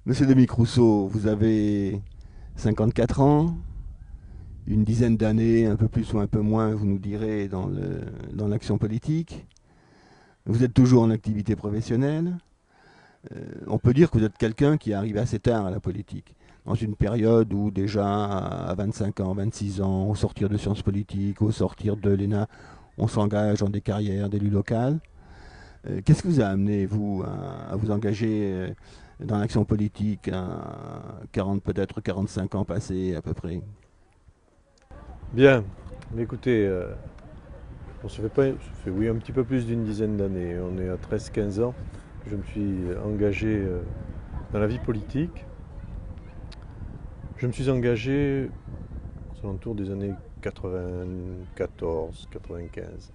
Monsieur Dominique Rousseau, vous avez 54 ans, une dizaine d'années, un peu plus ou un peu moins, vous nous direz, dans l'action politique. Vous êtes toujours en activité professionnelle. On peut dire que vous êtes quelqu'un qui est arrivé assez tard à la politique, dans une période où déjà à 25 ans, 26 ans, au sortir de sciences politiques, au sortir de l'ENA, on s'engage dans des carrières d'élu local. Qu'est-ce qui vous a amené, vous, à vous engager dans l'action politique à 40, peut-être 45 ans passés à peu près? Bien, mais écoutez, bon, ça fait oui un petit peu plus d'une dizaine d'années. On est à 13-15 ans. Je me suis engagé dans la vie politique. Je me suis engagé aux alentours des années 94-95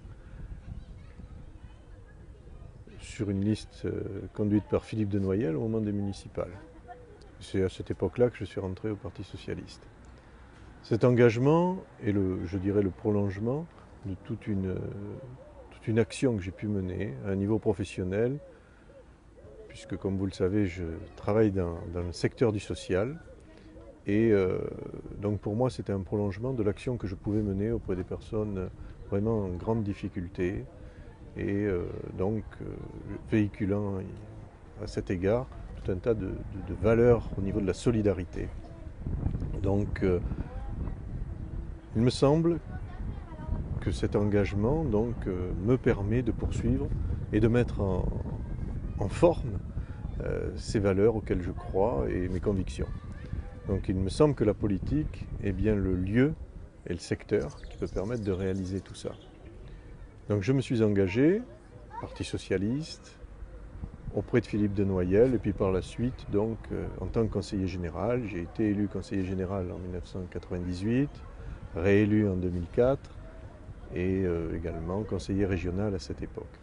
sur une liste conduite par Philippe de Noyelle au moment des municipales. C'est à cette époque-là que je suis rentré au Parti socialiste. Cet engagement est je dirais, le prolongement de toute une action que j'ai pu mener à un niveau professionnel, puisque comme vous le savez, je travaille dans le secteur du social. Et donc pour moi, c'était un prolongement de l'action que je pouvais mener auprès des personnes vraiment en grande difficulté, et véhiculant à cet égard tout un tas de valeurs au niveau de la solidarité. Donc il me semble que cet engagement me permet de poursuivre et de mettre en forme ces valeurs auxquelles je crois et mes convictions. Donc il me semble que la politique est bien le lieu et le secteur qui peut permettre de réaliser tout ça. Donc je me suis engagé, Parti socialiste, auprès de Philippe de Noyelle, et puis par la suite, en tant que conseiller général, j'ai été élu conseiller général en 1998, réélu en 2004, et également conseiller régional à cette époque.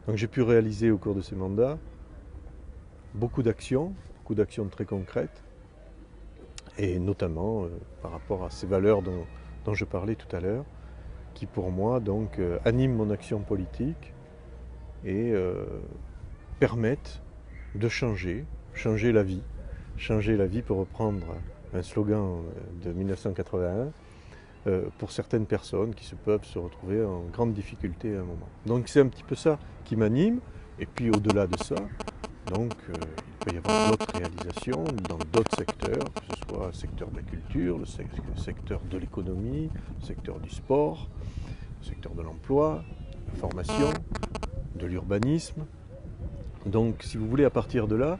Donc j'ai pu réaliser au cours de ces mandats beaucoup d'actions très concrètes, et notamment par rapport à ces valeurs dont je parlais tout à l'heure, qui pour moi animent mon action politique et permettent de changer la vie pour reprendre un slogan de 1981, pour certaines personnes qui peuvent se retrouver en grande difficulté à un moment. Donc c'est un petit peu ça qui m'anime, et puis au-delà de ça, il peut y avoir d'autres réalisations dans d'autres secteurs, que ce soit le secteur de la culture, le secteur de l'économie, le secteur du sport, le secteur de l'emploi, la formation, de l'urbanisme. Donc si vous voulez, à partir de là,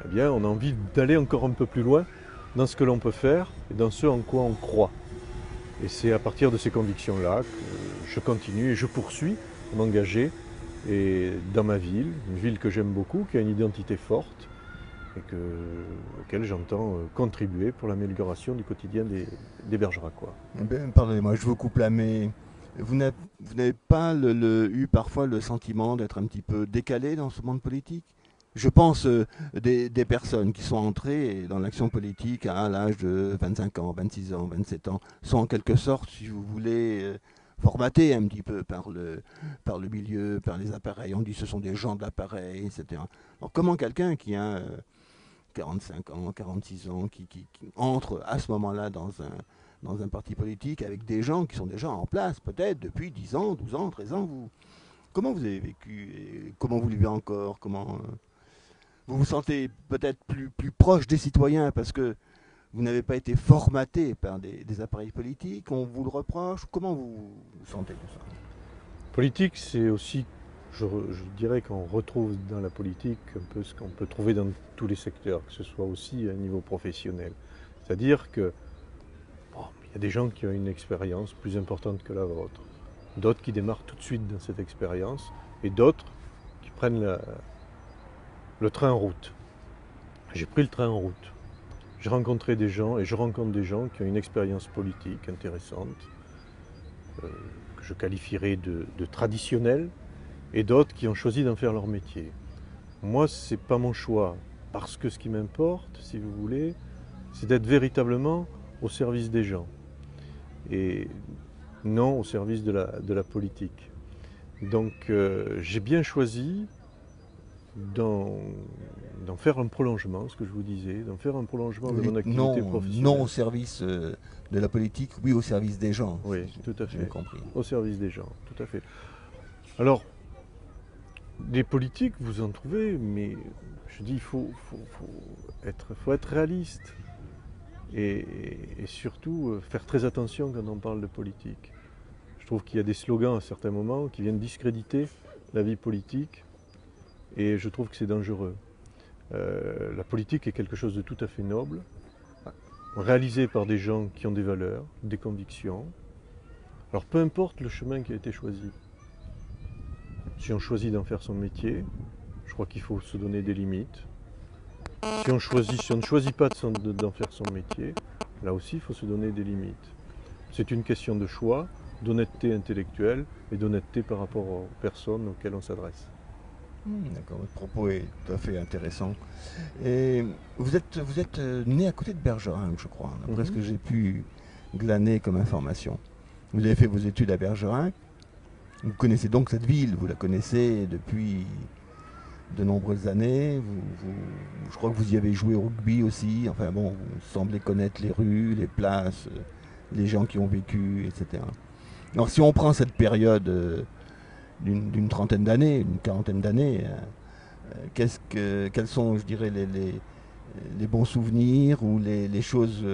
eh bien, on a envie d'aller encore un peu plus loin dans ce que l'on peut faire et dans ce en quoi on croit. Et c'est à partir de ces convictions-là que je continue et je poursuis à m'engager dans ma ville, une ville que j'aime beaucoup, qui a une identité forte et auquel j'entends contribuer pour l'amélioration du quotidien des Bergeracois. Eh bien, pardonnez-moi, je vous coupe là, mais vous n'avez pas eu parfois le sentiment d'être un petit peu décalé dans ce monde politique? Je pense des personnes qui sont entrées dans l'action politique à l'âge de 25 ans, 26 ans, 27 ans, sont en quelque sorte, si vous voulez, formatées un petit peu par le milieu, par les appareils. On dit que ce sont des gens de l'appareil, etc. Alors comment quelqu'un qui a 45 ans, 46 ans, qui entre à ce moment-là dans un parti politique avec des gens qui sont déjà en place, peut-être depuis 10 ans, 12 ans, 13 ans, comment vous avez vécu et comment vous vivez encore? Comment vous vous sentez peut-être plus proche des citoyens parce que vous n'avez pas été formaté par des appareils politiques? On vous le reproche? Comment vous sentez tout ça? Politique, c'est aussi, je dirais qu'on retrouve dans la politique un peu ce qu'on peut trouver dans tous les secteurs, que ce soit aussi à un niveau professionnel. C'est-à-dire que il y a des gens qui ont une expérience plus importante que la vôtre, d'autres qui démarrent tout de suite dans cette expérience, et d'autres qui prennent le train en route. J'ai pris le train en route. J'ai rencontré des gens, et je rencontre des gens qui ont une expérience politique intéressante, que je qualifierais de traditionnelle, et d'autres qui ont choisi d'en faire leur métier. Moi, ce n'est pas mon choix, parce que ce qui m'importe, si vous voulez, c'est d'être véritablement au service des gens, et non au service de la politique. Donc j'ai bien choisi d'en faire un prolongement, ce que je vous disais, d'en faire un prolongement de mon activité professionnelle. Non au service de la politique, oui au service des gens. Oui, tout à J'ai fait. compris. Au service des gens, tout à fait. Alors, des politiques, vous en trouvez, mais je dis, il faut être réaliste. Et surtout, faire très attention quand on parle de politique. Je trouve qu'il y a des slogans à certains moments qui viennent discréditer la vie politique. Et je trouve que c'est dangereux. La politique est quelque chose de tout à fait noble, réalisé par des gens qui ont des valeurs, des convictions. Alors peu importe le chemin qui a été choisi. Si on choisit d'en faire son métier, je crois qu'il faut se donner des limites. Si on ne choisit pas d'en faire son métier, là aussi il faut se donner des limites. C'est une question de choix, d'honnêteté intellectuelle et d'honnêteté par rapport aux personnes auxquelles on s'adresse. D'accord, votre propos est tout à fait intéressant. Et vous êtes né à côté de Bergerac, je crois, d'après ce que j'ai pu glaner comme information. Vous avez fait vos études à Bergerac. Vous connaissez donc cette ville, vous la connaissez depuis de nombreuses années. Je crois que vous y avez joué au rugby aussi. Enfin bon, vous semblez connaître les rues, les places, les gens qui ont vécu, etc. Alors si on prend cette période d'une trentaine d'années, une quarantaine d'années, quels sont, je dirais, les bons souvenirs ou les choses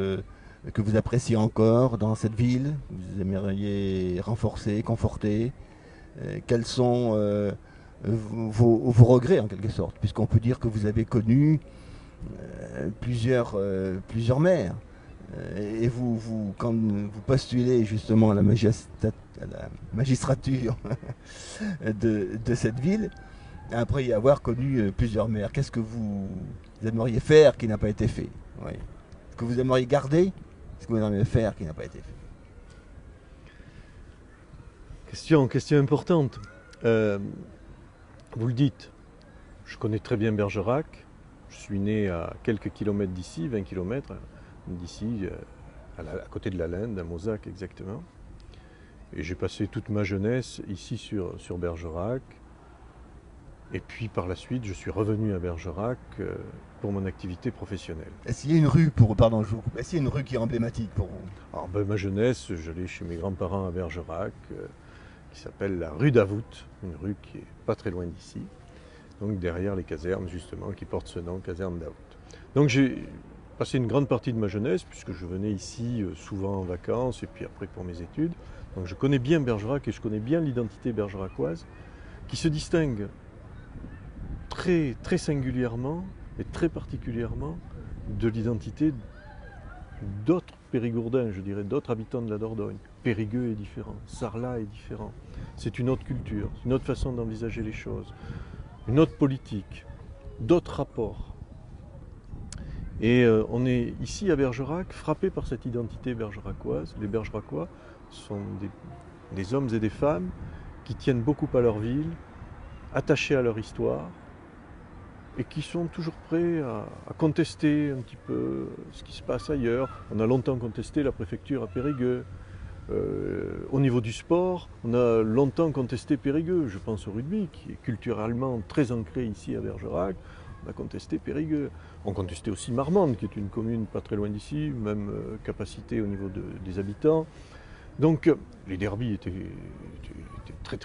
que vous appréciez encore dans cette ville, que vous aimeriez renforcer, conforter? Quels sont vos regrets en quelque sorte, puisqu'on peut dire que vous avez connu plusieurs maires. Et quand vous postulez justement à la magistrature de cette ville, après y avoir connu plusieurs maires, qu'est-ce que vous aimeriez faire qui n'a pas été fait? Oui. Ce que vous aimeriez garder, ce que vous aimeriez faire qui n'a pas été fait? Question importante. Vous le dites, je connais très bien Bergerac. Je suis né à quelques kilomètres d'ici, 20 kilomètres d'ici, à côté de la Linde, à Mozac exactement. Et j'ai passé toute ma jeunesse ici sur Bergerac. Et puis par la suite, je suis revenu à Bergerac pour mon activité professionnelle. Est-ce qu'il y a une rue est-ce qu'il y a une rue qui est emblématique pour vous? Alors, ma jeunesse, j'allais chez mes grands-parents à Bergerac, qui s'appelle la rue d'Avout, une rue qui est pas très loin d'ici. Donc derrière les casernes justement, qui porte ce nom, caserne d'Avout. Donc j'ai passé une grande partie de ma jeunesse, puisque je venais ici souvent en vacances et puis après pour mes études. Donc je connais bien Bergerac et je connais bien l'identité bergeracoise, qui se distingue très, très singulièrement et très particulièrement de l'identité d'autres Périgourdins, je dirais, d'autres habitants de la Dordogne. Périgueux est différent, Sarlat est différent. C'est une autre culture, une autre façon d'envisager les choses, une autre politique, d'autres rapports. Et on est ici à Bergerac frappé par cette identité bergeracoise. Les Bergeracois sont des hommes et des femmes qui tiennent beaucoup à leur ville, attachés à leur histoire, et qui sont toujours prêts à contester un petit peu ce qui se passe ailleurs. On a longtemps contesté la préfecture à Périgueux. Au niveau du sport, on a longtemps contesté Périgueux. Je pense au rugby, qui est culturellement très ancré ici à Bergerac. On a contesté Périgueux. On contestait aussi Marmande, qui est une commune pas très loin d'ici, même capacité au niveau des habitants. Donc les derbies étaient très